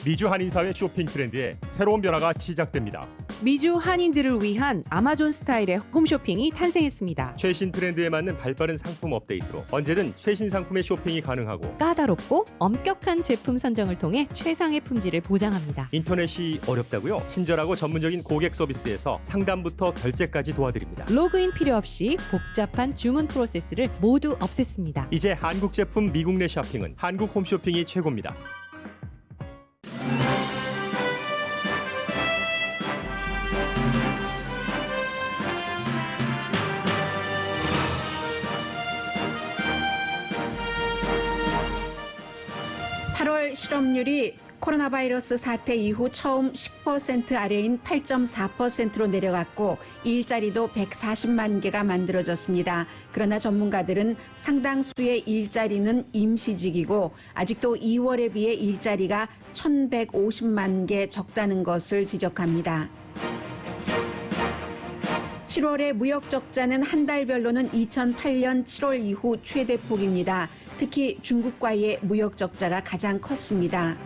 미주 한인사회 쇼핑 트렌드에 새로운 변화가 시작됩니다. 미주 한인들을 위한 아마존 스타일의 홈쇼핑이 탄생했습니다. 최신 트렌드에 맞는 발빠른 상품 업데이트로 언제든 최신 상품의 쇼핑이 가능하고 까다롭고 엄격한 제품 선정을 통해 최상의 품질을 보장합니다. 인터넷이 어렵다고요? 친절하고 전문적인 고객 서비스에서 상담부터 결제까지 도와드립니다. 로그인 필요 없이 복잡한 주문 프로세스를 모두 없앴습니다. 이제 한국 제품 미국 내 쇼핑은 한국 홈쇼핑이 최고입니다. 실업률이 코로나 바이러스 사태 이후 처음 10% 아래인 8.4%로 내려갔고 일자리도 140만 개가 만들어졌습니다. 그러나 전문가들은 상당수의 일자리는 임시직이고 아직도 2월에 비해 일자리가 1,150만 개 적다는 것을 지적합니다. 7월의 무역 적자는 한 달별로는 2008년 7월 이후 최대폭입니다. 특히 중국과의 무역 적자가 가장 컸습니다.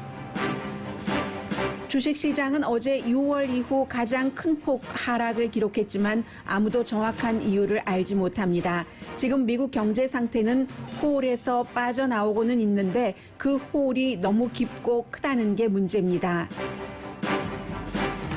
주식시장은 어제 6월 이후 가장 큰 폭 하락을 기록했지만 아무도 정확한 이유를 알지 못합니다. 지금 미국 경제 상태는 홀에서 빠져나오고는 있는데 그 홀이 너무 깊고 크다는 게 문제입니다.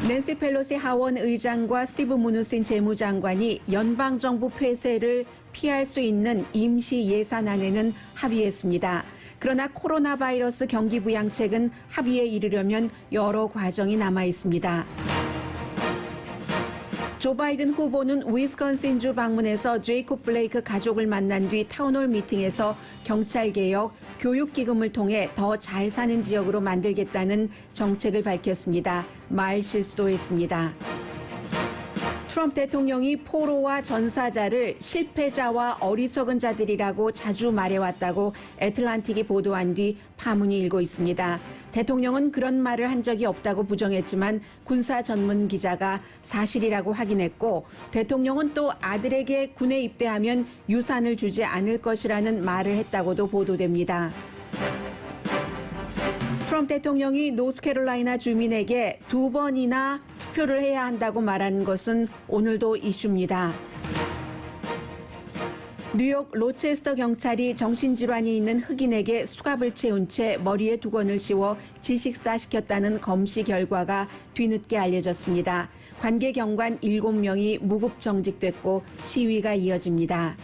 낸시 펠로시 하원 의장과 스티브 무누신 재무장관이 연방정부 폐쇄를 피할 수 있는 임시 예산안에는 합의했습니다. 그러나 코로나 바이러스 경기 부양책은 합의에 이르려면 여러 과정이 남아 있습니다. 조 바이든 후보는 위스콘신주 방문해서 제이콥 블레이크 가족을 만난 뒤 타운홀 미팅에서 경찰개혁, 교육기금을 통해 더 잘 사는 지역으로 만들겠다는 정책을 밝혔습니다. 말 실수도 했습니다. 트럼프 대통령이 포로와 전사자를 실패자와 어리석은 자들이라고 자주 말해왔다고 애틀란틱이 보도한 뒤 파문이 일고 있습니다. 대통령은 그런 말을 한 적이 없다고 부정했지만 군사 전문 기자가 사실이라고 확인했고 대통령은 또 아들에게 군에 입대하면 유산을 주지 않을 것이라는 말을 했다고도 보도됩니다. 트럼프 대통령이 노스캐롤라이나 주민에게 2번이나 투표를 해야 한다고 말한 것은 오늘도 이슈입니다. 뉴욕 로체스터 경찰이 정신질환이 있는 흑인에게 수갑을 채운 채 머리에 두건을 씌워 질식사시켰다는 검시 결과가 뒤늦게 알려졌습니다. 관계 경관 7명이 무급 정직됐고 시위가 이어집니다.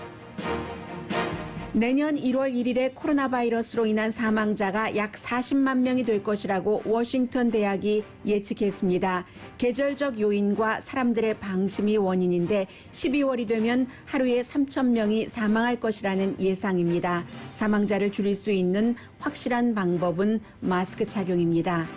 내년 1월 1일에 코로나 바이러스로 인한 사망자가 약 40만 명이 될 것이라고 워싱턴 대학이 예측했습니다. 계절적 요인과 사람들의 방심이 원인인데 12월이 되면 하루에 3천 명이 사망할 것이라는 예상입니다. 사망자를 줄일 수 있는 확실한 방법은 마스크 착용입니다.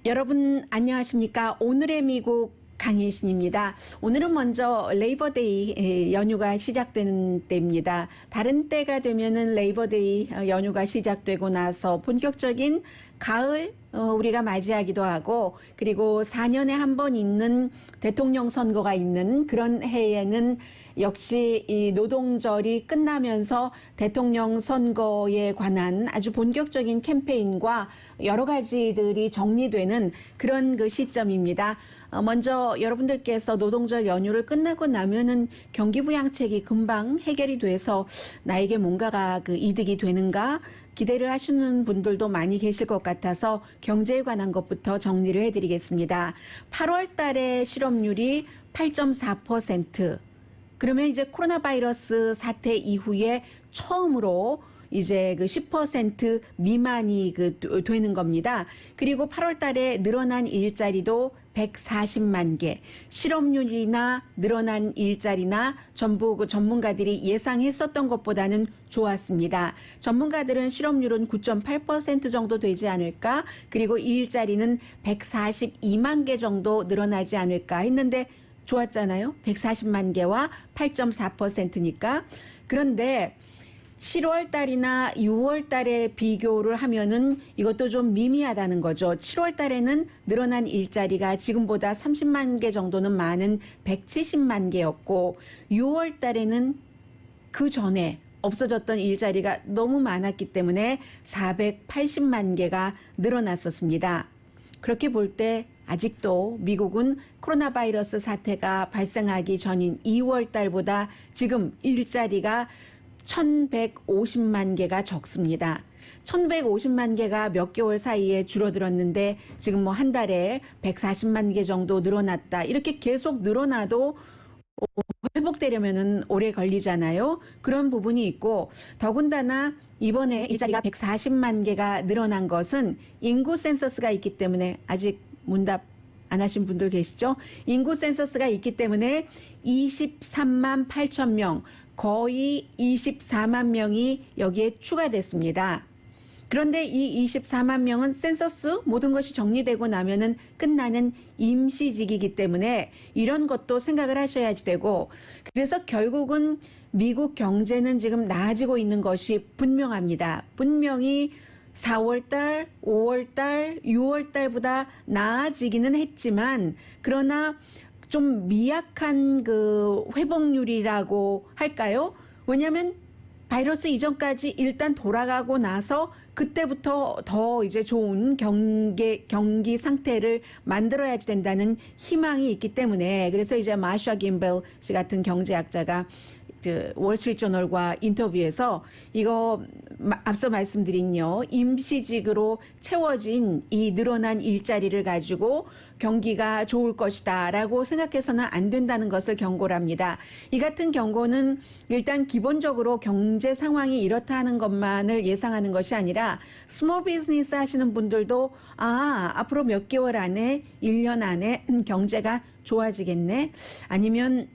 여러분 안녕하십니까? 오늘의 미국 강혜신입니다. 오늘은 먼저 레이버데이 연휴가 시작되는 때입니다. 다른 때가 되면은 레이버데이 연휴가 시작되고 나서 본격적인 가을 우리가 맞이하기도 하고 그리고 4년에 한 번 있는 대통령 선거가 있는 그런 해에는 역시 이 노동절이 끝나면서 대통령 선거에 관한 아주 본격적인 캠페인과 여러 가지들이 정리되는 그런 그 시점입니다. 먼저 여러분들께서 노동절 연휴를 끝나고 나면은 경기부양책이 금방 해결이 돼서 나에게 뭔가가 그 이득이 되는가 기대를 하시는 분들도 많이 계실 것 같아서 경제에 관한 것부터 정리를 해드리겠습니다. 8월 달에 실업률이 8.4%. 그러면 이제 코로나 바이러스 사태 이후에 처음으로 이제 그 10% 미만이 되는 겁니다. 그리고 8월 달에 늘어난 일자리도 140만 개, 실업률이나 늘어난 일자리나 전부 그 전문가들이 예상했었던 것보다는 좋았습니다. 전문가들은 실업률은 9.8% 정도 되지 않을까, 그리고 일자리는 142만 개 정도 늘어나지 않을까 했는데 좋았잖아요. 140만 개와 8.4%니까. 그런데 7월 달이나 6월 달에 비교를 하면은 이것도 좀 미미하다는 거죠. 7월 달에는 늘어난 일자리가 지금보다 30만 개 정도는 많은 170만 개였고 6월 달에는 그 전에 없어졌던 일자리가 너무 많았기 때문에 480만 개가 늘어났었습니다. 그렇게 볼 때 아직도 미국은 코로나 바이러스 사태가 발생하기 전인 2월 달보다 지금 일자리가 1150만 개가 적습니다. 1150만 개가 몇 개월 사이에 줄어들었는데 지금 뭐 한 달에 140만 개 정도 늘어났다. 이렇게 계속 늘어나도 회복되려면은 오래 걸리잖아요. 그런 부분이 있고 더군다나 이번에 일자리가 140만 개가 늘어난 것은 인구 센서스가 있기 때문에 아직 문답 안 하신 분들 계시죠? 인구 센서스가 있기 때문에 23만 8천 명, 거의 24만 명이 여기에 추가됐습니다. 그런데 이 24만 명은 센서스 모든 것이 정리되고 나면은 끝나는 임시직이기 때문에 이런 것도 생각을 하셔야지 되고 그래서 결국은 미국 경제는 지금 나아지고 있는 것이 분명합니다. 분명히 4월달, 5월달, 6월달보다 나아지기는 했지만 그러나 좀 미약한 그 회복률이라고 할까요? 왜냐하면 바이러스 이전까지 일단 돌아가고 나서 그때부터 더 이제 좋은 경기 상태를 만들어야지 된다는 희망이 있기 때문에 그래서 이제 마샤 김벨 씨 같은 경제학자가 월스트리트저널과 인터뷰에서 이거 앞서 말씀드린요 임시직으로 채워진 이 늘어난 일자리를 가지고 경기가 좋을 것이다라고 생각해서는 안 된다는 것을 경고를 합니다. 이 같은 경고는 일단 기본적으로 경제 상황이 이렇다 하는 것만을 예상하는 것이 아니라 스몰 비즈니스 하시는 분들도 앞으로 몇 개월 안에 1년 안에 경제가 좋아지겠네 아니면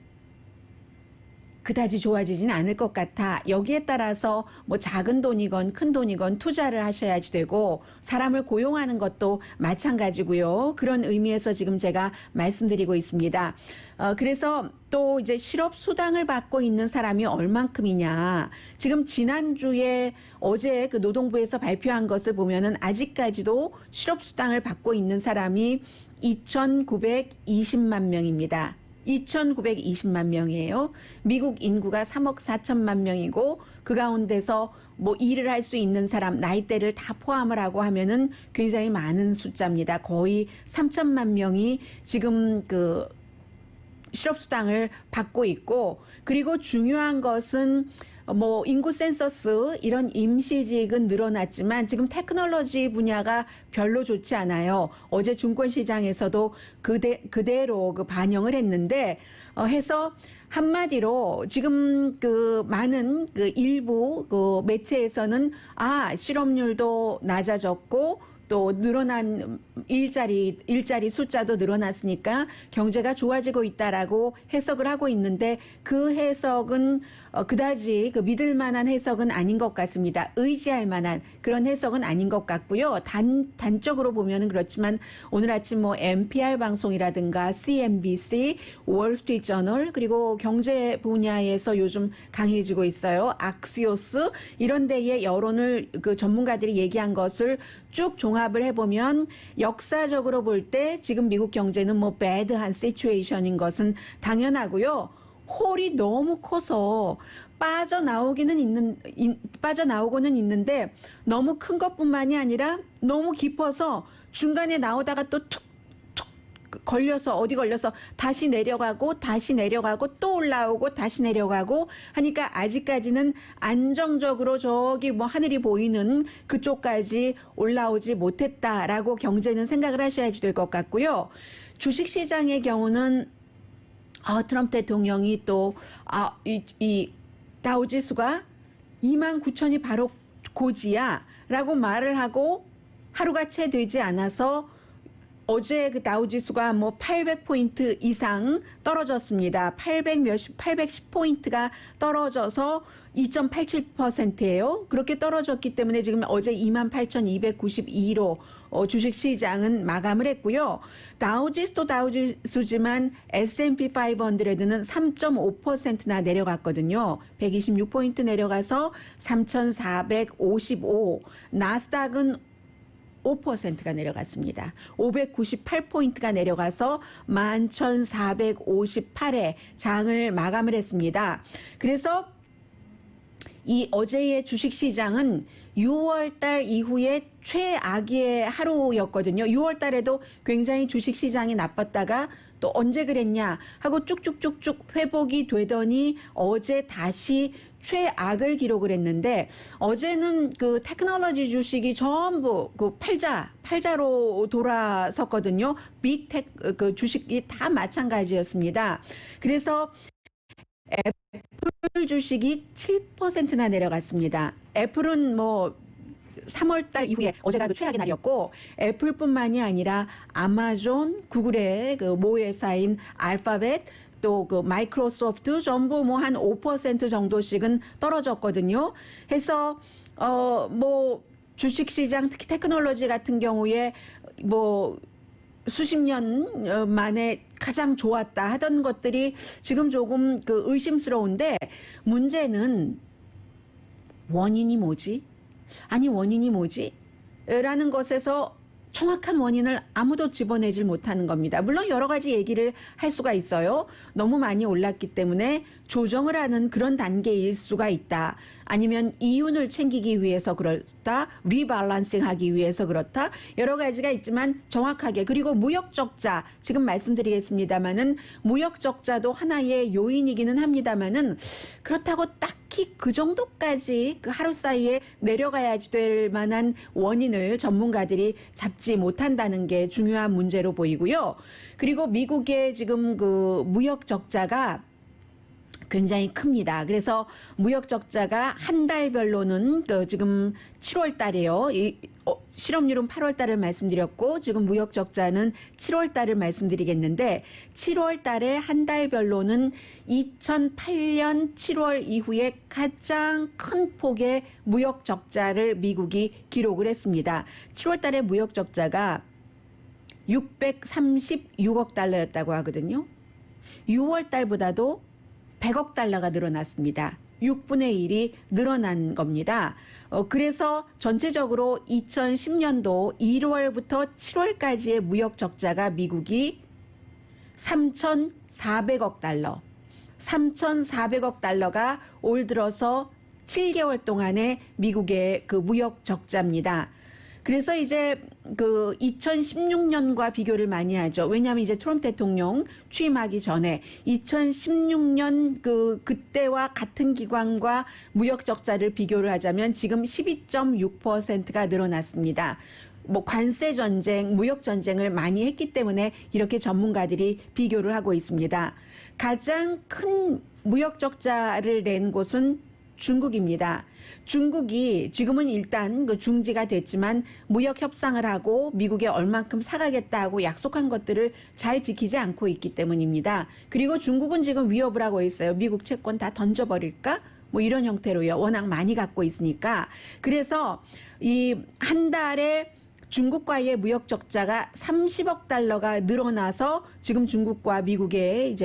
그다지 좋아지진 않을 것 같아. 여기에 따라서 뭐 작은 돈이건 큰 돈이건 투자를 하셔야지 되고 사람을 고용하는 것도 마찬가지고요. 그런 의미에서 지금 제가 말씀드리고 있습니다. 그래서 또 이제 실업수당을 받고 있는 사람이 얼만큼이냐. 지금 지난주에 어제 그 노동부에서 발표한 것을 보면은 아직까지도 실업수당을 받고 있는 사람이 2,920만 명입니다. 2,920만 명이에요. 미국 인구가 3억 4천만 명이고 그 가운데서 뭐 일을 할 수 있는 사람 나이대를 다 포함을 하고 하면은 굉장히 많은 숫자입니다. 거의 3천만 명이 지금 그 실업수당을 받고 있고 그리고 중요한 것은 뭐 인구 센서스 이런 임시직은 늘어났지만 지금 테크놀로지 분야가 별로 좋지 않아요. 어제 증권시장에서도 그대로 그 반영을 했는데 해서 한마디로 지금 그 많은 그 일부 그 매체에서는 실업률도 낮아졌고 또 늘어난 일자리 숫자도 늘어났으니까 경제가 좋아지고 있다라고 해석을 하고 있는데 그 해석은 그다지 그 믿을 만한 해석은 아닌 것 같습니다. 의지할 만한 그런 해석은 아닌 것 같고요. 단적으로 보면은 그렇지만 오늘 아침 뭐 NPR 방송이라든가 CNBC, 월스트리트저널 그리고 경제 분야에서 요즘 강해지고 있어요. 악시오스 이런 데의 여론을 그 전문가들이 얘기한 것을 쭉 종합을 해보면 역사적으로 볼 때 지금 미국 경제는 뭐 배드한 시츄에이션인 것은 당연하고요. 홀이 너무 커서 빠져나오고는 있는데 너무 큰 것뿐만이 아니라 너무 깊어서 중간에 나오다가 또 툭 걸려서 어디 걸려서 다시 내려가고 또 올라오고 다시 내려가고 하니까 아직까지는 안정적으로 저기 뭐 하늘이 보이는 그쪽까지 올라오지 못했다라고 경제는 생각을 하셔야지 될 것 같고요. 주식시장의 경우는 트럼프 대통령이 또 이 다우지수가 29,000이 바로 고지야라고 말을 하고 하루가 채 되지 않아서 어제 그 다우지수가 뭐 800포인트 이상 떨어졌습니다. 810포인트가 떨어져서 2.87%예요. 그렇게 떨어졌기 때문에 지금 어제 28,292로 주식시장은 마감을 했고요. 다우지수도 다우지수지만 S&P 500는 3.5%나 내려갔거든요. 126포인트 내려가서 3,455. 나스닥은 5%가 내려갔습니다. 598포인트가 내려가서 11,458에 장을 마감을 했습니다. 그래서 이 어제의 주식시장은 6월달 이후에 최악의 하루였거든요. 6월달에도 굉장히 주식시장이 나빴다가 또 언제 그랬냐 하고 쭉쭉쭉쭉 회복이 되더니 어제 다시 최악을 기록을 했는데, 어제는 그 테크놀로지 주식이 전부 그 팔자로 돌아섰거든요. 빅텍 그 주식이 다 마찬가지였습니다. 그래서 애플 주식이 7%나 내려갔습니다. 애플은 뭐 3월달 이후에 어제가 그 최악의 날이었고, 애플뿐만이 아니라 아마존, 구글의 그 모회사인 알파벳, 또 그 마이크로소프트 전부 뭐 한 5% 정도씩은 떨어졌거든요. 해서 뭐 주식시장 특히 테크놀로지 같은 경우에 뭐 수십 년 만에 가장 좋았다 하던 것들이 지금 조금 그 의심스러운데, 문제는 원인이 뭐지? 원인이 뭐지? 라는 것에서 정확한 원인을 아무도 집어내질 못하는 겁니다. 물론 여러 가지 얘기를 할 수가 있어요. 너무 많이 올랐기 때문에 조정을 하는 그런 단계일 수가 있다. 아니면 이윤을 챙기기 위해서 그렇다. 리밸런싱 하기 위해서 그렇다. 여러 가지가 있지만 정확하게, 그리고 무역 적자 지금 말씀드리겠습니다마는 무역 적자도 하나의 요인이기는 합니다마는 그렇다고 딱히 그 정도까지 그 하루 사이에 내려가야지 될 만한 원인을 전문가들이 잡지 못한다는 게 중요한 문제로 보이고요. 그리고 미국의 지금 그 무역 적자가 굉장히 큽니다. 그래서 무역 적자가 한 달별로는 그 지금 7월 달에요. 실업률은 8월 달을 말씀드렸고, 지금 무역 적자는 7월 달을 말씀드리겠는데, 7월 달에 한 달별로는 2008년 7월 이후에 가장 큰 폭의 무역 적자를 미국이 기록을 했습니다. 7월 달에 무역 적자가 636억 달러였다고 하거든요. 6월 달보다도 100억 달러가 늘어났습니다. 6분의 1이 늘어난 겁니다. 그래서 전체적으로 2010년도 1월부터 7월까지의 무역 적자가 미국이 3,400억 달러, 3,400억 달러가 올 들어서 7개월 동안의 미국의 그 무역 적자입니다. 그래서 이제 그 2016년과 비교를 많이 하죠. 왜냐하면 이제 트럼프 대통령 취임하기 전에 2016년 그때와 같은 기간과 무역 적자를 비교를 하자면 지금 12.6%가 늘어났습니다. 뭐 관세 전쟁, 무역 전쟁을 많이 했기 때문에 이렇게 전문가들이 비교를 하고 있습니다. 가장 큰 무역 적자를 낸 곳은 중국입니다. 중국이 지금은 일단 그 중지가 됐지만 무역 협상을 하고 미국에 얼만큼 사가겠다고 약속한 것들을 잘 지키지 않고 있기 때문입니다. 그리고 중국은 지금 위협을 하고 있어요. 미국 채권 다 던져버릴까? 뭐 이런 형태로요. 워낙 많이 갖고 있으니까. 그래서 이 한 달에 중국과의 무역 적자가 30억 달러가 늘어나서 지금 중국과 미국의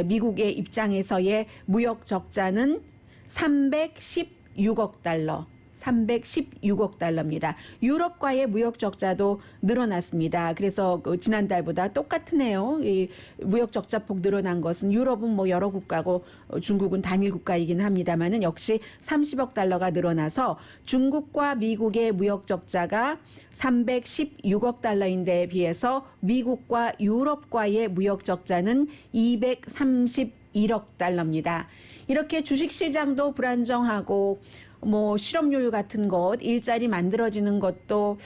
입장에서의 무역 적자는 316억 달러, 316억 달러입니다. 유럽과의 무역 적자도 늘어났습니다. 그래서 지난달보다 똑같으네요. 이 무역 적자폭 늘어난 것은 유럽은 뭐 여러 국가고 중국은 단일 국가이긴 합니다만은 역시 30억 달러가 늘어나서 중국과 미국의 무역 적자가 316억 달러인데 비해서 미국과 유럽과의 무역 적자는 231억 달러입니다. 이렇게 주식시장도 불안정하고 뭐 실업률 같은 것, 일자리 만들어지는 것도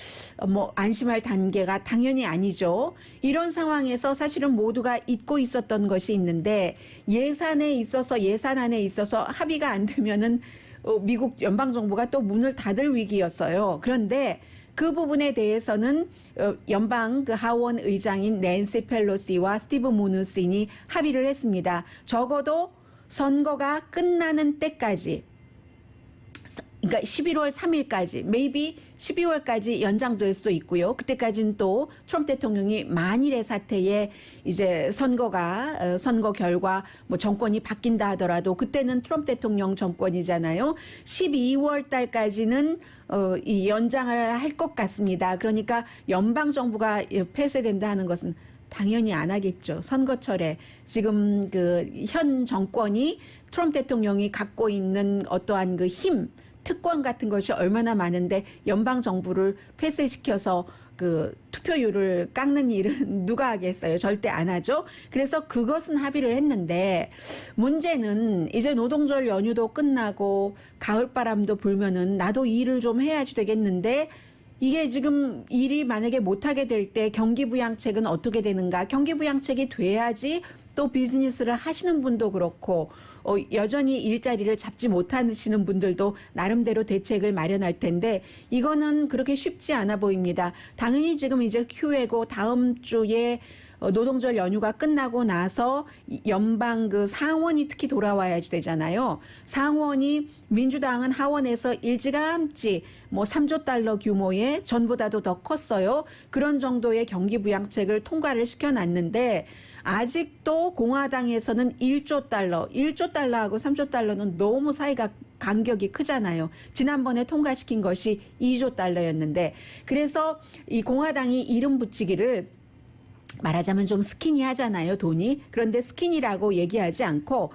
뭐 안심할 단계가 당연히 아니죠. 이런 상황에서 사실은 모두가 잊고 있었던 것이 있는데, 예산 안에 있어서 합의가 안 되면은 미국 연방정부가 또 문을 닫을 위기였어요. 그런데 그 부분에 대해서는 연방 그 하원 의장인 낸시 펠로시와 스티브 무누신이 합의를 했습니다. 적어도 선거가 끝나는 때까지, 그러니까 11월 3일까지, maybe 12월까지 연장될 수도 있고요. 그때까지는 또 트럼프 대통령이 만일의 사태에 이제 선거 결과 뭐 정권이 바뀐다 하더라도 그때는 트럼프 대통령 정권이잖아요. 12월 달까지는 이 연장을 할 것 같습니다. 그러니까 연방 정부가 폐쇄된다 하는 것은 당연히 안 하겠죠. 선거철에 지금 그 현 정권이 트럼프 대통령이 갖고 있는 어떠한 그 힘, 특권 같은 것이 얼마나 많은데 연방 정부를 폐쇄시켜서 그 투표율을 깎는 일은 누가 하겠어요? 절대 안 하죠. 그래서 그것은 합의를 했는데 문제는 이제 노동절 연휴도 끝나고 가을바람도 불면은 나도 일을 좀 해야지 되겠는데 이게 지금 일이 만약에 못하게 될 때 경기부양책은 어떻게 되는가? 경기부양책이 돼야지 또 비즈니스를 하시는 분도 그렇고 여전히 일자리를 잡지 못하시는 분들도 나름대로 대책을 마련할 텐데 이거는 그렇게 쉽지 않아 보입니다. 당연히 지금 이제 휴회고 다음 주에 노동절 연휴가 끝나고 나서 연방 그 상원이 특히 돌아와야지 되잖아요. 상원이 민주당은 하원에서 일찌감치 뭐 3조 달러 규모의 전보다도 더 컸어요. 그런 정도의 경기부양책을 통과를 시켜놨는데 아직도 공화당에서는 1조 달러하고 3조 달러는 너무 사이가 간격이 크잖아요. 지난번에 통과시킨 것이 2조 달러였는데 그래서 이 공화당이 이름 붙이기를 말하자면 좀 스키니하잖아요, 돈이. 그런데 스키니라고 얘기하지 않고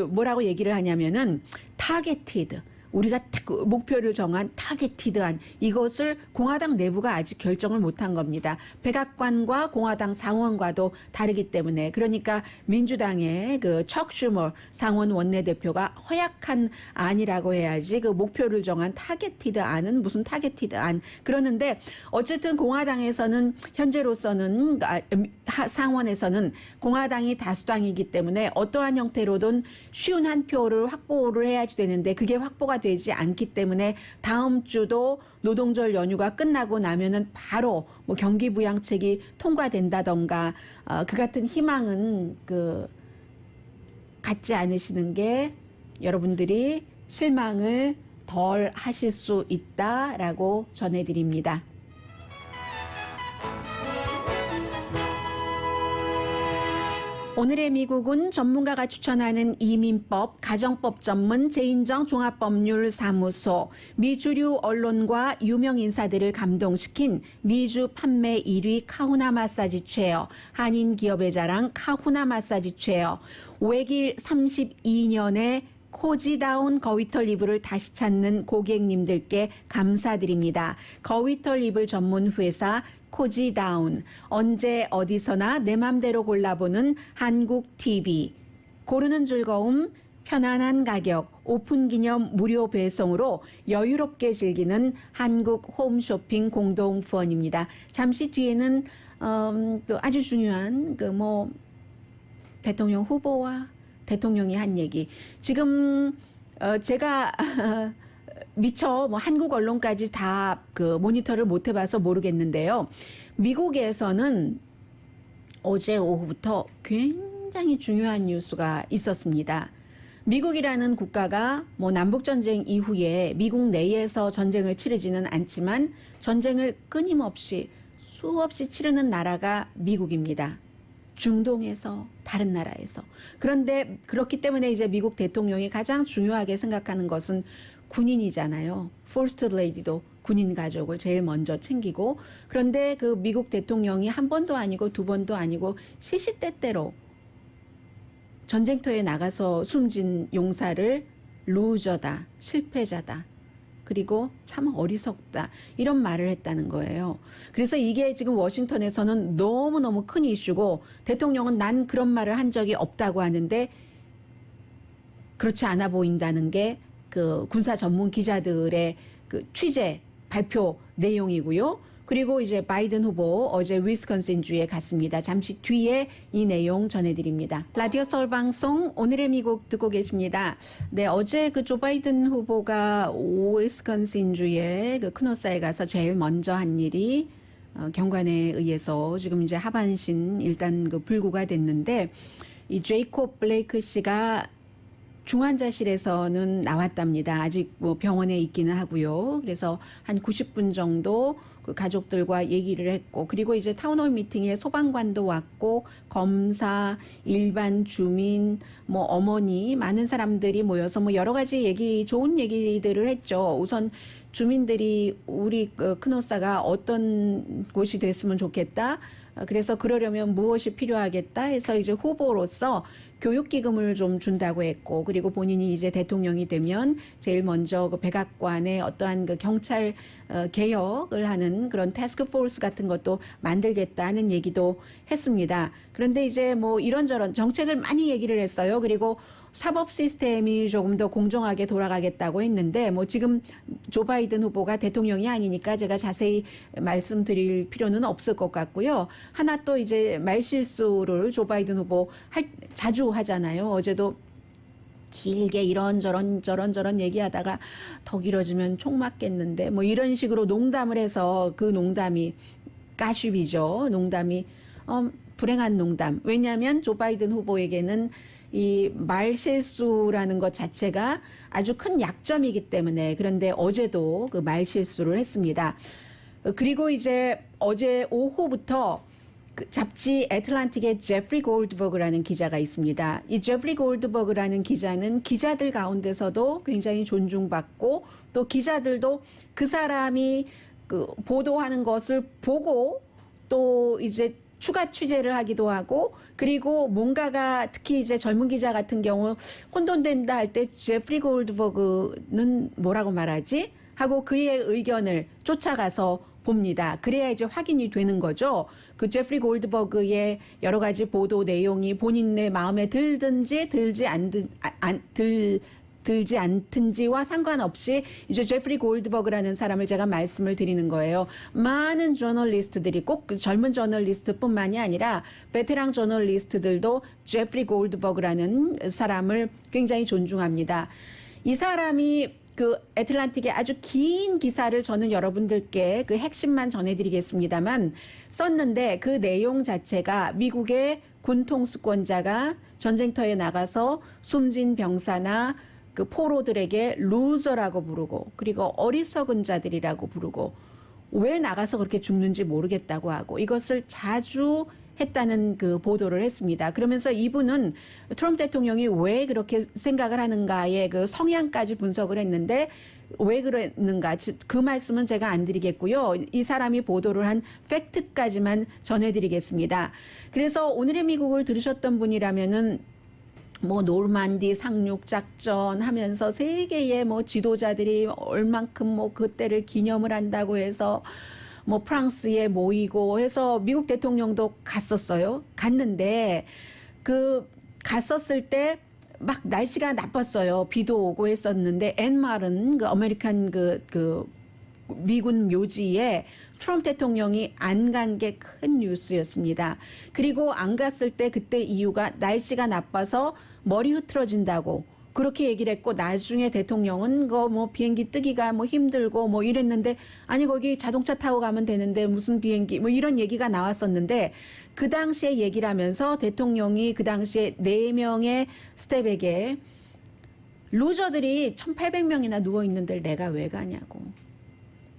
뭐라고 얘기를 하냐면은 타겟티드. 우리가 딱 목표를 정한 타겟티드한 이것을 공화당 내부가 아직 결정을 못한 겁니다. 백악관과 공화당 상원과도 다르기 때문에 그러니까 민주당의 그 척 슈머 상원 원내대표가 허약한 안이라고 해야지 그 목표를 정한 타겟티드 안은 무슨 타겟티드 안 그러는데 어쨌든 공화당에서는 현재로서는 상원에서는 공화당이 다수당이기 때문에 어떠한 형태로든 쉬운 한 표를 확보를 해야지 되는데 그게 확보가 되지 않기 때문에 다음 주도 노동절 연휴가 끝나고 나면은 바로 뭐 경기부양책이 통과된다던가 그 같은 희망은 갖지 않으시는 게 여러분들이 실망을 덜 하실 수 있다라고 전해드립니다. 오늘의 미국은 전문가가 추천하는 이민법, 가정법 전문 제인정 종합법률사무소, 미주류 언론과 유명 인사들을 감동시킨 미주 판매 1위 카후나 마사지 체어, 한인 기업의 자랑 카후나 마사지 체어, 외길 32년의 코지다운 거위털 이불을 다시 찾는 고객님들께 감사드립니다. 거위털 이불 전문 회사 코지다운, 언제 어디서나 내 맘대로 골라보는 한국 TV, 고르는 즐거움, 편안한 가격, 오픈 기념 무료 배송으로 여유롭게 즐기는 한국 홈쇼핑 공동 후원입니다. 잠시 뒤에는 또 아주 중요한 대통령 후보와 대통령이 한 얘기. 지금 제가 미처 한국 언론까지 다 모니터를 못 해봐서 모르겠는데요. 미국에서는 어제 오후부터 굉장히 중요한 뉴스가 있었습니다. 미국이라는 국가가 남북전쟁 이후에 미국 내에서 전쟁을 치르지는 않지만 전쟁을 끊임없이 수없이 치르는 나라가 미국입니다. 중동에서 다른 나라에서. 그런데 그렇기 때문에 이제 미국 대통령이 가장 중요하게 생각하는 것은 군인이잖아요. 퍼스트 레이디도 군인 가족을 제일 먼저 챙기고 그런데 그 미국 대통령이 한 번도 아니고 두 번도 아니고 시시때때로 전쟁터에 나가서 숨진 용사를 루저다, 실패자다. 그리고 참 어리석다 이런 말을 했다는 거예요. 그래서 이게 지금 워싱턴에서는 너무너무 큰 이슈고 대통령은 난 그런 말을 한 적이 없다고 하는데 그렇지 않아 보인다는 게 군사 전문 기자들의 취재 발표 내용이고요. 그리고 이제 바이든 후보 어제 위스콘신주에 갔습니다. 잠시 뒤에 이 내용 전해드립니다. 라디오 서울 방송 오늘의 미국 듣고 계십니다. 네, 어제 조 바이든 후보가 위스콘신주에 크노사에 가서 제일 먼저 한 일이 경관에 의해서 지금 이제 하반신 일단 불구가 됐는데 이 제이콥 블레이크 씨가 중환자실에서는 나왔답니다. 아직 병원에 있기는 하고요. 그래서 한 90분 정도 가족들과 얘기를 했고 그리고 이제 타운홀 미팅에 소방관도 왔고 검사, 일반 주민, 어머니 많은 사람들이 모여서 여러 가지 좋은 얘기들을 했죠. 우선 주민들이 우리 크노사가 어떤 곳이 됐으면 좋겠다. 그래서 그러려면 무엇이 필요하겠다 해서 이제 후보로서 교육기금을 좀 준다고 했고, 그리고 본인이 이제 대통령이 되면 제일 먼저 그 백악관의 어떠한 그 경찰 개혁을 하는 그런 태스크포스 같은 것도 만들겠다는 얘기도 했습니다. 그런데 이제 뭐 이런저런 정책을 많이 얘기를 했어요. 그리고 사법 시스템이 조금 더 공정하게 돌아가겠다고 했는데, 뭐 지금 조 바이든 후보가 대통령이 아니니까 제가 자세히 말씀드릴 필요는 없을 것 같고요. 하나 또 이제 말실수를 조 바이든 후보 자주 하잖아요. 어제도 길게 저런 얘기하다가 더 길어지면 총 맞겠는데 뭐 이런 식으로 농담을 해서 그 농담이 가십이죠. 농담이 불행한 농담. 왜냐하면 조 바이든 후보에게는 이 말실수라는 것 자체가 아주 큰 약점이기 때문에. 그런데 어제도 그 말실수를 했습니다. 그리고 이제 어제 오후부터 그 잡지 애틀란틱의 제프리 골드버그라는 기자가 있습니다. 이 제프리 골드버그라는 기자는 기자들 가운데서도 굉장히 존중받고, 또 기자들도 그 사람이 그 보도하는 것을 보고 또 이제 추가 취재를 하기도 하고, 그리고 뭔가가 특히 이제 젊은 기자 같은 경우 혼돈된다 할 때 제프리 골드버그는 뭐라고 말하지? 하고 그의 의견을 쫓아가서 봅니다. 그래야 이제 확인이 되는 거죠. 그 제프리 골드버그의 여러 가지 보도 내용이 본인의 마음에 들든지 들지 않든지와 상관없이 이제 제프리 골드버그라는 사람을 제가 말씀을 드리는 거예요. 많은 저널리스트들이 꼭 젊은 저널리스트뿐만이 아니라 베테랑 저널리스트들도 제프리 골드버그라는 사람을 굉장히 존중합니다. 이 사람이 그 애틀란틱의 아주 긴 기사를 저는 여러분들께 그 핵심만 전해드리겠습니다만 썼는데, 그 내용 자체가 미국의 군 통수권자가 전쟁터에 나가서 숨진 병사나 그 포로들에게 루저라고 부르고, 그리고 어리석은 자들이라고 부르고, 왜 나가서 그렇게 죽는지 모르겠다고 하고, 이것을 자주 했다는 그 보도를 했습니다. 그러면서 이분은 트럼프 대통령이 왜 그렇게 생각을 하는가의 그 성향까지 분석을 했는데, 왜 그랬는가 그 말씀은 제가 안 드리겠고요. 이 사람이 보도를 한 팩트까지만 전해드리겠습니다. 그래서 오늘의 미국을 들으셨던 분이라면은 뭐 노르만디 상륙 작전 하면서 세계의 뭐 지도자들이 얼만큼 뭐 그때를 기념을 한다고 해서 뭐 프랑스에 모이고 해서 미국 대통령도 갔었어요. 갔는데 그 갔었을 때 막 날씨가 나빴어요. 비도 오고 했었는데 엔마른 그 아메리칸 그 미군 묘지에 트럼프 대통령이 안 간 게 큰 뉴스였습니다. 그리고 안 갔을 때 그때 이유가 날씨가 나빠서 머리 흐트러진다고 그렇게 얘기를 했고, 나중에 대통령은 뭐 비행기 뜨기가 뭐 힘들고 뭐 이랬는데, 아니 거기 자동차 타고 가면 되는데 무슨 비행기 뭐 이런 얘기가 나왔었는데, 그 당시에 얘기를 하면서 대통령이 그 당시에 4명의 스텝에게 루저들이 1,800명이나 누워 있는 데를 내가 왜 가냐고.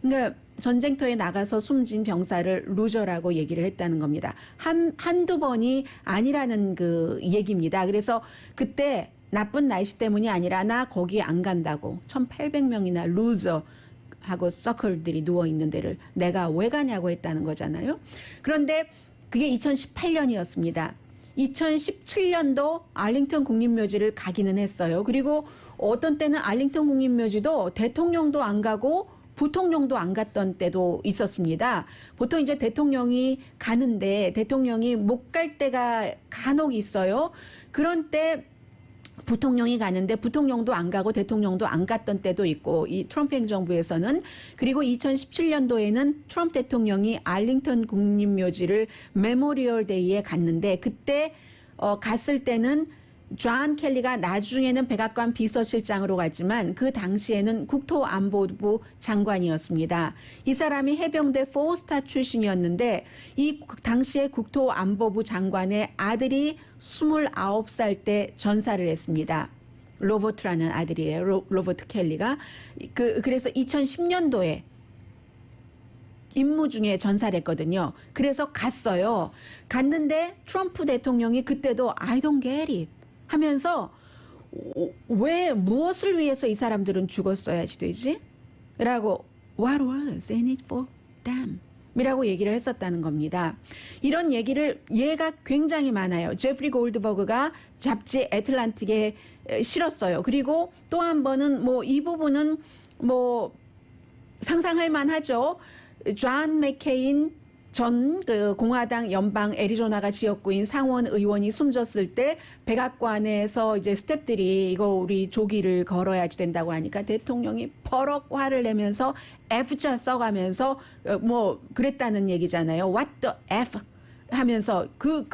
그러니까 전쟁터에 나가서 숨진 병사를 루저라고 얘기를 했다는 겁니다. 한두 번이 아니라는 그 얘기입니다. 그래서 그때 나쁜 날씨 때문이 아니라 나 거기 안 간다고 1,800명이나 루저하고 서클들이 누워있는 데를 내가 왜 가냐고 했다는 거잖아요. 그런데 그게 2018년이었습니다. 2017년도 알링턴 국립묘지를 가기는 했어요. 그리고 어떤 때는 알링턴 국립묘지도 대통령도 안 가고 부통령도 안 갔던 때도 있었습니다. 보통 이제 대통령이 가는데 대통령이 못 갈 때가 간혹 있어요. 그런 때 부통령이 가는데 부통령도 안 가고 대통령도 안 갔던 때도 있고, 이 트럼프 행정부에서는. 그리고 2017년도에는 트럼프 대통령이 알링턴 국립묘지를 메모리얼 데이에 갔는데, 그때 갔을 때는 존 켈리가 나중에는 백악관 비서실장으로 갔지만 그 당시에는 국토안보부 장관이었습니다. 이 사람이 해병대 4스타 출신이었는데 이 당시에 국토안보부 장관의 아들이 29살 때 전사를 했습니다. 로버트라는 아들이에요. 로버트 켈리가. 그래서 2010년도에 임무 중에 전사를 했거든요. 그래서 갔어요. 갔는데 트럼프 대통령이 그때도 I don't get it 하면서 왜 무엇을 위해서 이 사람들은 죽었어야지 되지? 라고 What was in it for them? 이라고 얘기를 했었다는 겁니다. 이런 얘기를 얘가 굉장히 많아요. 제프리 골드버그가 잡지 애틀란틱에 실었어요. 그리고 또 한 번은 뭐 이 부분은 뭐 상상할 만하죠. 존 맥케인 전 그 공화당 연방 애리조나가 지역구인 상원 의원이 숨졌을 때 백악관에서 이제 스태프들이 이거 우리 조기를 걸어야지 된다고 하니까 대통령이 버럭 화를 내면서 F자 써가면서 뭐 그랬다는 얘기잖아요. What the F 하면서 그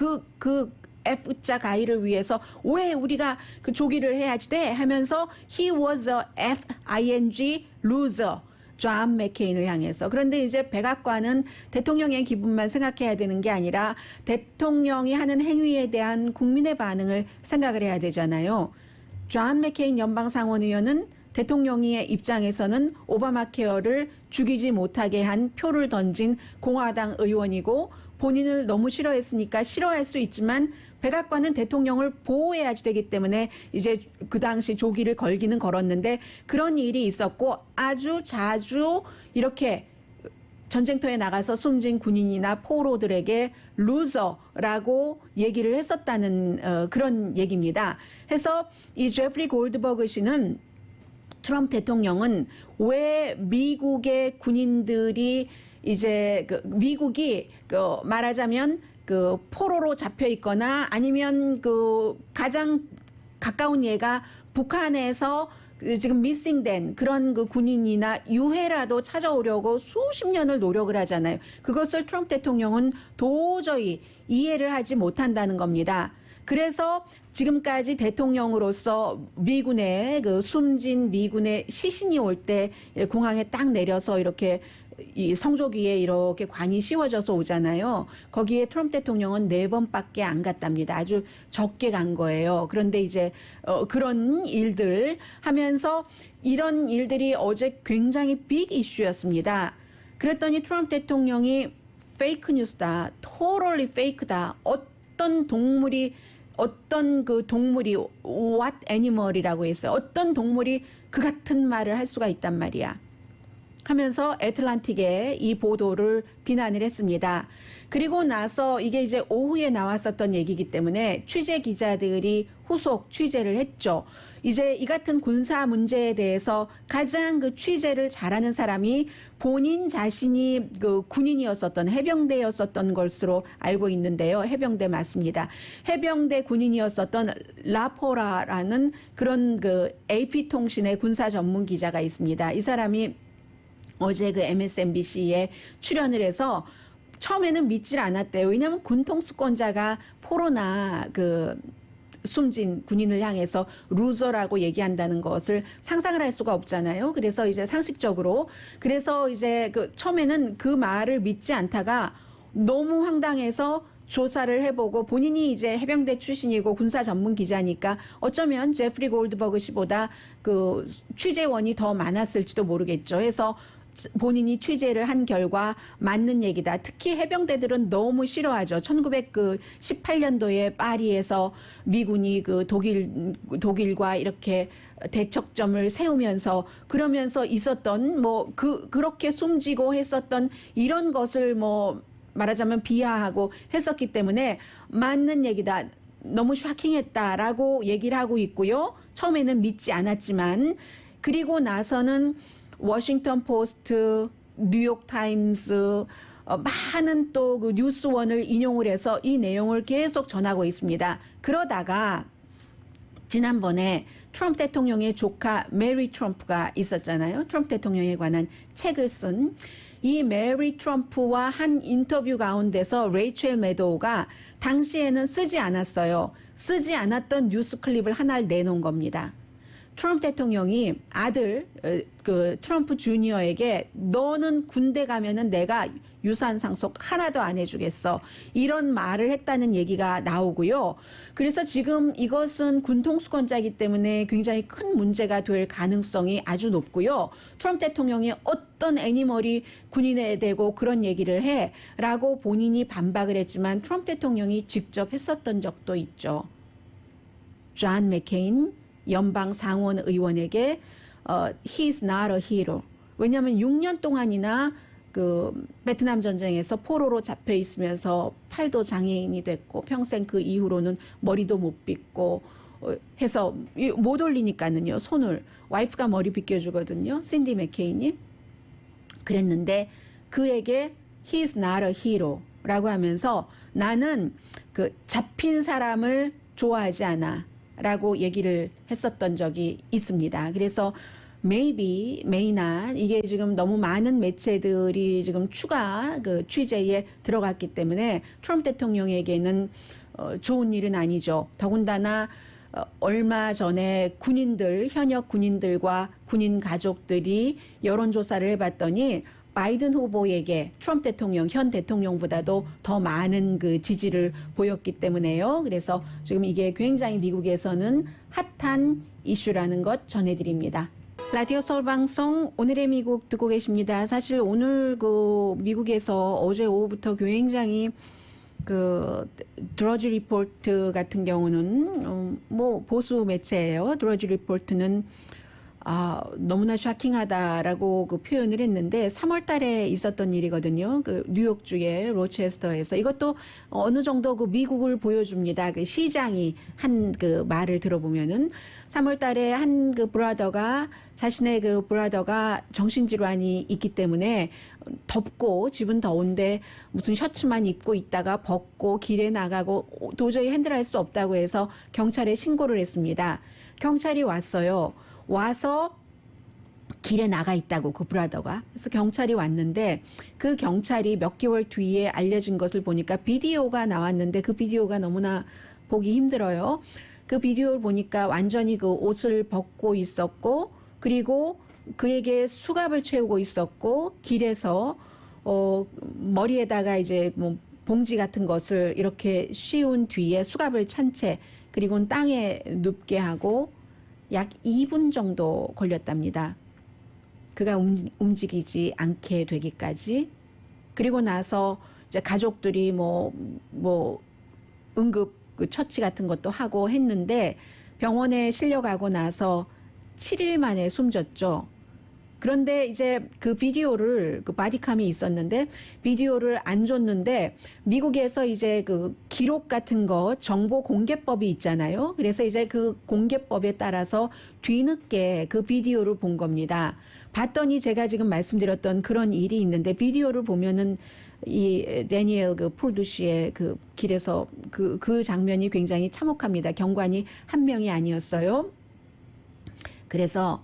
F자 가이를 위해서 왜 우리가 그 조기를 해야지 돼 하면서 he was a F-I-N-G loser. 존 맥케인을 향해서. 그런데 이제 백악관은 대통령의 기분만 생각해야 되는 게 아니라 대통령이 하는 행위에 대한 국민의 반응을 생각을 해야 되잖아요. 존 맥케인 연방상원의원은 대통령의 입장에서는 오바마 케어를 죽이지 못하게 한 표를 던진 공화당 의원이고 본인을 너무 싫어했으니까 싫어할 수 있지만 백악관은 대통령을 보호해야지 되기 때문에 이제 그 당시 조기를 걸기는 걸었는데 그런 일이 있었고 아주 자주 이렇게 전쟁터에 나가서 숨진 군인이나 포로들에게 루저라고 얘기를 했었다는 그런 얘기입니다. 해서 이 제프리 골드버그 씨는 트럼프 대통령은 왜 미국의 군인들이 이제 그 미국이 그 말하자면 그 포로로 잡혀 있거나 아니면 그 가장 가까운 예가 북한에서 지금 미싱된 그런 그 군인이나 유해라도 찾아오려고 수십 년을 노력을 하잖아요. 그것을 트럼프 대통령은 도저히 이해를 하지 못한다는 겁니다. 그래서 지금까지 대통령으로서 미군의 그 숨진 미군의 시신이 올 때 공항에 딱 내려서 이렇게 이 성조기에 이렇게 관이 씌워져서 오잖아요. 거기에 트럼프 대통령은 4번밖에 안 갔답니다. 아주 적게 간 거예요. 그런데 이제 그런 일들 하면서 이런 일들이 어제 굉장히 빅 이슈였습니다. 그랬더니 트럼프 대통령이 페이크 뉴스다. totally fake다. 어떤 그 동물이 what animal이라고 했어요. 어떤 동물이 그 같은 말을 할 수가 있단 말이야. 하면서 애틀란틱에 이 보도를 비난을 했습니다. 그리고 나서 이게 이제 오후에 나왔었던 얘기이기 때문에 취재 기자들이 후속 취재를 했죠. 이제 이 같은 군사 문제에 대해서 가장 그 취재를 잘하는 사람이 본인 자신이 그 군인이었었던 해병대였었던 것으로 알고 있는데요. 해병대 맞습니다. 해병대 군인이었었던 라포라라는 그런 그 AP통신의 군사 전문 기자가 있습니다. 이 사람이 어제 그 MSNBC에 출연을 해서 처음에는 믿질 않았대요. 왜냐하면 군통수권자가 포로나 그 숨진 군인을 향해서 루저라고 얘기한다는 것을 상상을 할 수가 없잖아요. 그래서 이제 상식적으로 그래서 이제 그 처음에는 그 말을 믿지 않다가 너무 황당해서 조사를 해보고 본인이 이제 해병대 출신이고 군사 전문 기자니까 어쩌면 제프리 골드버그 씨보다 그 취재원이 더 많았을지도 모르겠죠. 해서 본인이 취재를 한 결과 맞는 얘기다. 특히 해병대들은 너무 싫어하죠. 1918년도에 파리에서 미군이 그 독일과 이렇게 대척점을 세우면서 그러면서 있었던 뭐 그렇게 숨지고 했었던 이런 것을 뭐 말하자면 비하하고 했었기 때문에 맞는 얘기다. 너무 쇼킹했다라고 얘기를 하고 있고요. 처음에는 믿지 않았지만 그리고 나서는 워싱턴 포스트, 뉴욕 타임스 많은 또 그 뉴스원을 인용을 해서 이 내용을 계속 전하고 있습니다. 그러다가 지난번에 트럼프 대통령의 조카 메리 트럼프가 있었잖아요. 트럼프 대통령에 관한 책을 쓴 이 메리 트럼프와 한 인터뷰 가운데서 레이첼 매도우가 당시에는 쓰지 않았어요. 쓰지 않았던 뉴스 클립을 하나를 내놓은 겁니다. 트럼프 대통령이 아들 그 트럼프 주니어에게 너는 군대 가면은 내가 유산 상속 하나도 안 해주겠어. 이런 말을 했다는 얘기가 나오고요. 그래서 지금 이것은 군통수권자이기 때문에 굉장히 큰 문제가 될 가능성이 아주 높고요. 트럼프 대통령이 어떤 애니멀이 군인에 대고 그런 얘기를 해라고 본인이 반박을 했지만 트럼프 대통령이 직접 했었던 적도 있죠. 존 맥케인 연방 상원 의원에게 he's not a hero. 왜냐하면 6년 동안이나 그 베트남 전쟁에서 포로로 잡혀 있으면서 팔도 장애인이 됐고 평생 그 이후로는 머리도 못 빗고 해서 못 올리니까는요. 손을 와이프가 머리 빗겨주거든요. 신디 맥케인이. 그랬는데 그에게 He's not a hero라고 하면서 나는 그 잡힌 사람을 좋아하지 않아라고 얘기를 했었던 적이 있습니다. 그래서 maybe, may not 이게 지금 너무 많은 매체들이 지금 추가 그 취재에 들어갔기 때문에 트럼프 대통령에게는 좋은 일은 아니죠. 더군다나 얼마 전에 군인들, 현역 군인들과 군인 가족들이 여론조사를 해봤더니 바이든 후보에게 트럼프 대통령, 현 대통령보다도 더 많은 그 지지를 보였기 때문에요. 그래서 지금 이게 굉장히 미국에서는 핫한 이슈라는 것 전해드립니다. 라디오 서울 방송 오늘의 미국 듣고 계십니다. 사실 오늘 그 미국에서 어제 오후부터 굉장히 그 드러지 리포트 같은 경우는 뭐 보수 매체예요. 드러지 리포트는 너무나 쇼킹하다라고 그 표현을 했는데 3월 달에 있었던 일이거든요. 그 뉴욕주의 로체스터에서 이것도 어느 정도 그 미국을 보여줍니다. 그 시장이 한 그 말을 들어보면은 3월 달에 한 그 브라더가 자신의 그 브라더가 정신질환이 있기 때문에 덥고 집은 더운데 무슨 셔츠만 입고 있다가 벗고 길에 나가고 도저히 핸들할 수 없다고 해서 경찰에 신고를 했습니다. 경찰이 왔어요. 와서 길에 나가 있다고 그 브라더가. 그래서 경찰이 왔는데 그 경찰이 몇 개월 뒤에 알려진 것을 보니까 비디오가 나왔는데 그 비디오가 너무나 보기 힘들어요. 그 비디오를 보니까 완전히 그 옷을 벗고 있었고 그리고 그에게 수갑을 채우고 있었고 길에서 머리에다가 이제 뭐 봉지 같은 것을 이렇게 씌운 뒤에 수갑을 찬 채 그리고는 땅에 눕게 하고 약 2분 정도 걸렸답니다. 그가 움직이지 않게 되기까지. 그리고 나서 이제 가족들이 뭐 응급 그 처치 같은 것도 하고 했는데 병원에 실려가고 나서 7일 만에 숨졌죠. 그런데 이제 그 비디오를 그 바디캄이 있었는데 비디오를 안 줬는데 미국에서 이제 그 기록 같은 거 정보 공개법이 있잖아요. 그래서 이제 그 공개법에 따라서 뒤늦게 그 비디오를 본 겁니다. 봤더니 제가 지금 말씀드렸던 그런 일이 있는데 비디오를 보면은 이 데니엘 그 폴두시의 그 길에서 그 장면이 굉장히 참혹합니다. 경관이 한 명이 아니었어요. 그래서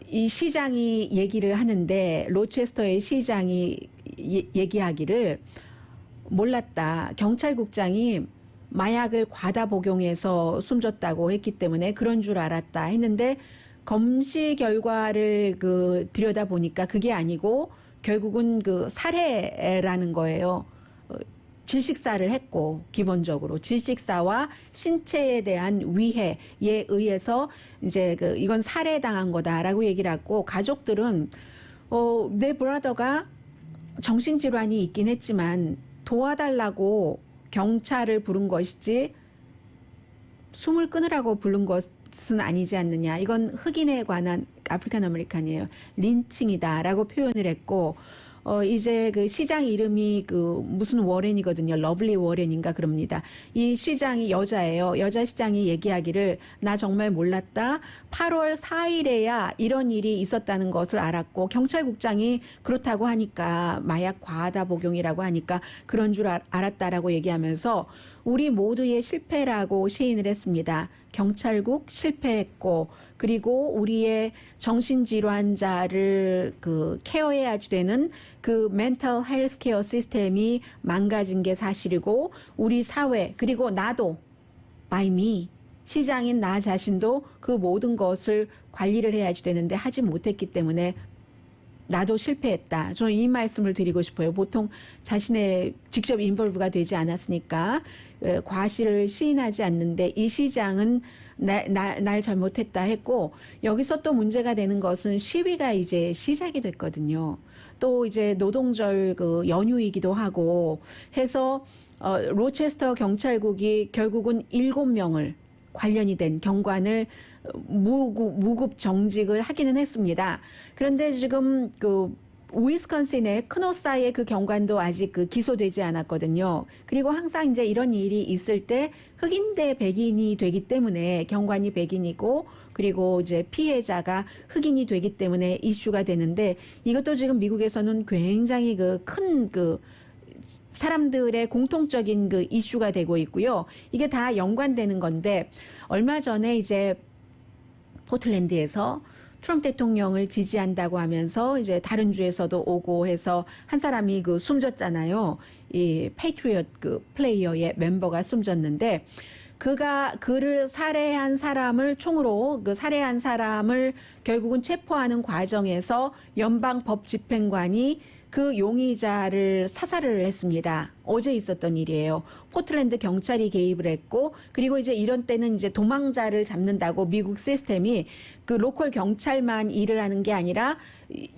이 시장이 얘기를 하는데 로체스터의 시장이 얘기하기를 몰랐다. 경찰국장이 마약을 과다 복용해서 숨졌다고 했기 때문에 그런 줄 알았다 했는데 검시 결과를 그 들여다 보니까 그게 아니고 결국은 그 살해라는 거예요. 질식사를 했고 기본적으로 질식사와 신체에 대한 위해에 의해서 이제 그 이건 살해당한 거다라고 얘기를 하고 가족들은 내 브라더가 정신질환이 있긴 했지만 도와달라고 경찰을 부른 것이지 숨을 끊으라고 부른 것은 아니지 않느냐. 이건 흑인에 관한 아프리칸 아메리칸이에요. 린칭이다라고 표현을 했고 이제 그 시장 이름이 그 무슨 워렌이거든요. 러블리 워렌인가 그럽니다. 이 시장이 여자예요. 여자 시장이 얘기하기를 나 정말 몰랐다. 8월 4일에야 이런 일이 있었다는 것을 알았고 경찰국장이 그렇다고 하니까 마약 과다 복용이라고 하니까 그런 줄 알았다라고 얘기하면서 우리 모두의 실패라고 시인을 했습니다. 경찰국 실패했고 그리고 우리의 정신질환자를 그 케어해야 되는 그 멘탈 헬스 케어 시스템이 망가진 게 사실이고 우리 사회 그리고 나도 by me 시장인 나 자신도 그 모든 것을 관리를 해야지 되는데 하지 못했기 때문에 나도 실패했다. 저는 이 말씀을 드리고 싶어요. 보통 자신의 직접 인볼브가 되지 않았으니까 과실을 시인하지 않는데 이 시장은 날 잘못했다 했고 여기서 또 문제가 되는 것은 시위가 이제 시작이 됐거든요. 또 이제 노동절 그 연휴이기도 하고 해서 로체스터 경찰국이 결국은 7명을 관련이 된 경관을 무급 정직을 하기는 했습니다. 그런데 지금 그 위스콘신의 크노사의 그 경관도 아직 그 기소되지 않았거든요. 그리고 항상 이제 이런 일이 있을 때 흑인 대 백인이 되기 때문에 경관이 백인이고 그리고 이제 피해자가 흑인이 되기 때문에 이슈가 되는데 이것도 지금 미국에서는 굉장히 그 큰 그 사람들의 공통적인 그 이슈가 되고 있고요. 이게 다 연관되는 건데 얼마 전에 이제 포틀랜드에서 트럼프 대통령을 지지한다고 하면서 이제 다른 주에서도 오고 해서 한 사람이 그 숨졌잖아요. 이 페이트리엇 그 플레이어의 멤버가 숨졌는데 그를 살해한 사람을 총으로 그 살해한 사람을 결국은 체포하는 과정에서 연방 법집행관이 그 용의자를 사살을 했습니다. 어제 있었던 일이에요. 포틀랜드 경찰이 개입을 했고 그리고 이제 이런 때는 이제 도망자를 잡는다고 미국 시스템이 그 로컬 경찰만 일을 하는 게 아니라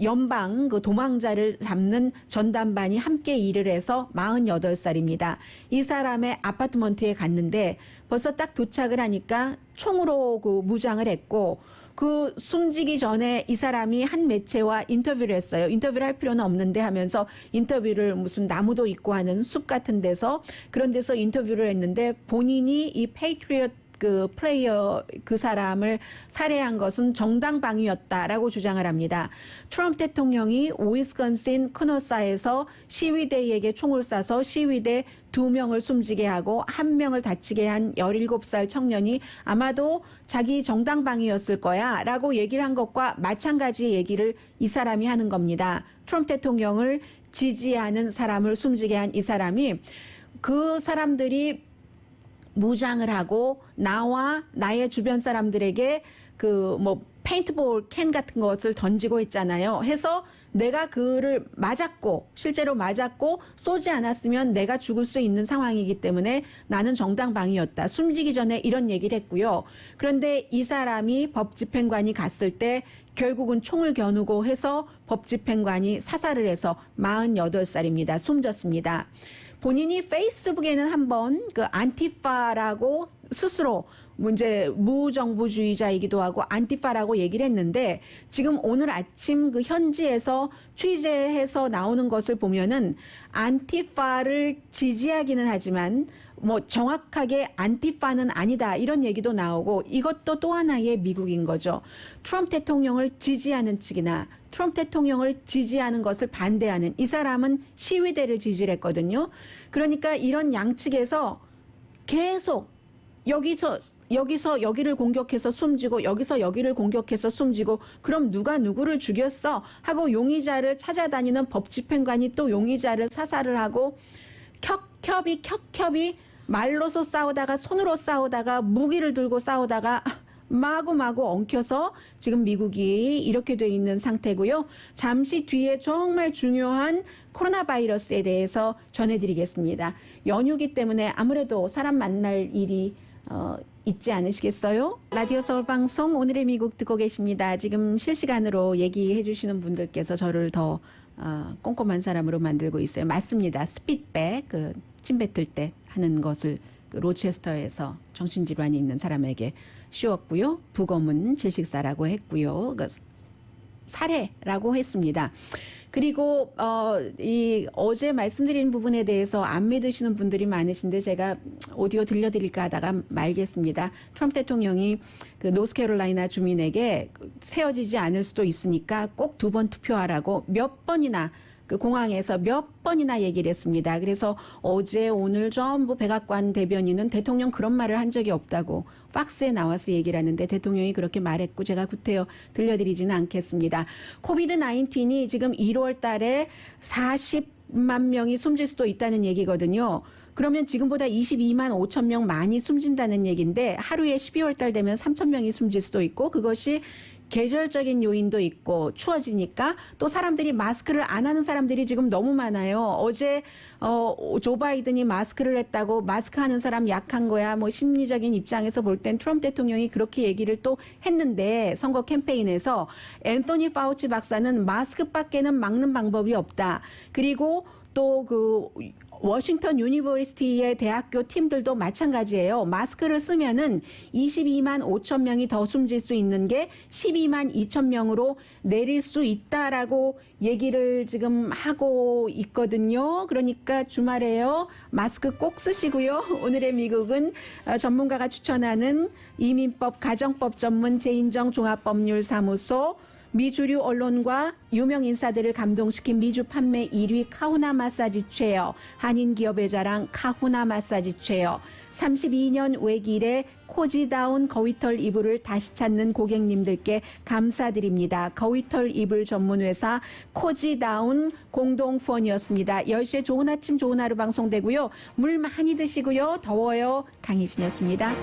연방 그 도망자를 잡는 전담반이 함께 일을 해서 48살입니다. 이 사람의 아파트먼트에 갔는데 벌써 딱 도착을 하니까 총으로 그 무장을 했고 그 숨지기 전에 이 사람이 한 매체와 인터뷰를 했어요. 인터뷰를 할 필요는 없는데 하면서 인터뷰를 무슨 나무도 있고 하는 숲 같은 데서 그런 데서 인터뷰를 했는데 본인이 이 페이트리엇 그 플레이어 그 사람을 살해한 것은 정당방위였다라고 주장을 합니다. 트럼프 대통령이 위스콘신 크노사에서 시위대에게 총을 쏴서 시위대 2명을 숨지게 하고 1명을 다치게 한 17살 청년이 아마도 자기 정당방위였을 거야 라고 얘기를 한 것과 마찬가지 얘기를 이 사람이 하는 겁니다. 트럼프 대통령을 지지하는 사람을 숨지게 한 이 사람이 그 사람들이 무장을 하고 나와 나의 주변 사람들에게 그 뭐 페인트볼 캔 같은 것을 던지고 있잖아요. 해서 내가 그를 맞았고 실제로 맞았고 쏘지 않았으면 내가 죽을 수 있는 상황이기 때문에 나는 정당방위였다. 숨지기 전에 이런 얘기를 했고요. 그런데 이 사람이 법집행관이 갔을 때 결국은 총을 겨누고 해서 법집행관이 사살을 해서 48살입니다. 숨졌습니다. 본인이 페이스북에는 한번 그 안티파라고 스스로 이제 무정부주의자이기도 하고 안티파라고 얘기를 했는데 지금 오늘 아침 그 현지에서 취재해서 나오는 것을 보면은 안티파를 지지하기는 하지만 뭐 정확하게 안티파는 아니다 이런 얘기도 나오고 이것도 또 하나의 미국인 거죠. 트럼프 대통령을 지지하는 측이나 트럼프 대통령을 지지하는 것을 반대하는 이 사람은 시위대를 지지를 했거든요. 그러니까 이런 양측에서 계속 여기서 여기를 공격해서 숨지고 여기서 여기를 공격해서 숨지고 그럼 누가 누구를 죽였어 하고 용의자를 찾아다니는 법집행관이 또 용의자를 사살을 하고 켜켜이 말로서 싸우다가 손으로 싸우다가 무기를 들고 싸우다가 마구마구 엉켜서 지금 미국이 이렇게 돼 있는 상태고요. 잠시 뒤에 정말 중요한 코로나 바이러스에 대해서 전해드리겠습니다. 연휴기 때문에 아무래도 사람 만날 일이 있지 않으시겠어요? 라디오 서울 방송 오늘의 미국 듣고 계십니다. 지금 실시간으로 얘기해 주시는 분들께서 저를 더 꼼꼼한 사람으로 만들고 있어요. 맞습니다. 스피드백, 침 뱉을 때 하는 것을 그 로체스터에서 정신질환이 있는 사람에게 씌웠고요. 부검은 질식사라고 했고요. 살해라고 했습니다. 그리고 이 어제 말씀드린 부분에 대해서 안 믿으시는 분들이 많으신데 제가 오디오 들려드릴까 하다가 말겠습니다. 트럼프 대통령이 그 노스캐롤라이나 주민에게 세워지지 않을 수도 있으니까 꼭 2번 투표하라고 몇 번이나 그 공항에서 몇 번이나 얘기를 했습니다. 그래서 어제 오늘 전부 백악관 대변인은 대통령 그런 말을 한 적이 없다고 팍스에 나와서 얘기를 하는데 대통령이 그렇게 말했고 제가 구태여 들려드리지는 않겠습니다. 코비드 19이 지금 1월 달에 40만 명이 숨질 수도 있다는 얘기거든요. 그러면 지금보다 22만 5천 명 많이 숨진다는 얘기인데 하루에 12월 달 되면 3천 명이 숨질 수도 있고 그것이 계절적인 요인도 있고 추워지니까 또 사람들이 마스크를 안 하는 사람들이 지금 너무 많아요. 어제 조 바이든이 마스크를 했다고 마스크 하는 사람 약한 거야. 뭐 심리적인 입장에서 볼 땐 트럼프 대통령이 그렇게 얘기를 또 했는데 선거 캠페인에서 앤토니 파우치 박사는 마스크밖에는 막는 방법이 없다. 그리고 또 그 워싱턴 유니버시티의 대학교 팀들도 마찬가지예요. 마스크를 쓰면은 22만 5천 명이 더 숨질 수 있는 게 12만 2천 명으로 내릴 수 있다라고 얘기를 지금 하고 있거든요. 그러니까 주말에요. 마스크 꼭 쓰시고요. 오늘의 미국은 전문가가 추천하는 이민법 가정법 전문 제인정 종합법률사무소 미주류 언론과 유명 인사들을 감동시킨 미주 판매 1위 카후나 마사지 체어, 한인 기업의 자랑 카후나 마사지 체어, 32년 외길에 코지다운 거위털 이불을 다시 찾는 고객님들께 감사드립니다. 거위털 이불 전문회사 코지다운 공동후원이었습니다. 10시에 좋은 아침 좋은 하루 방송되고요. 물 많이 드시고요. 더워요. 강희진이었습니다.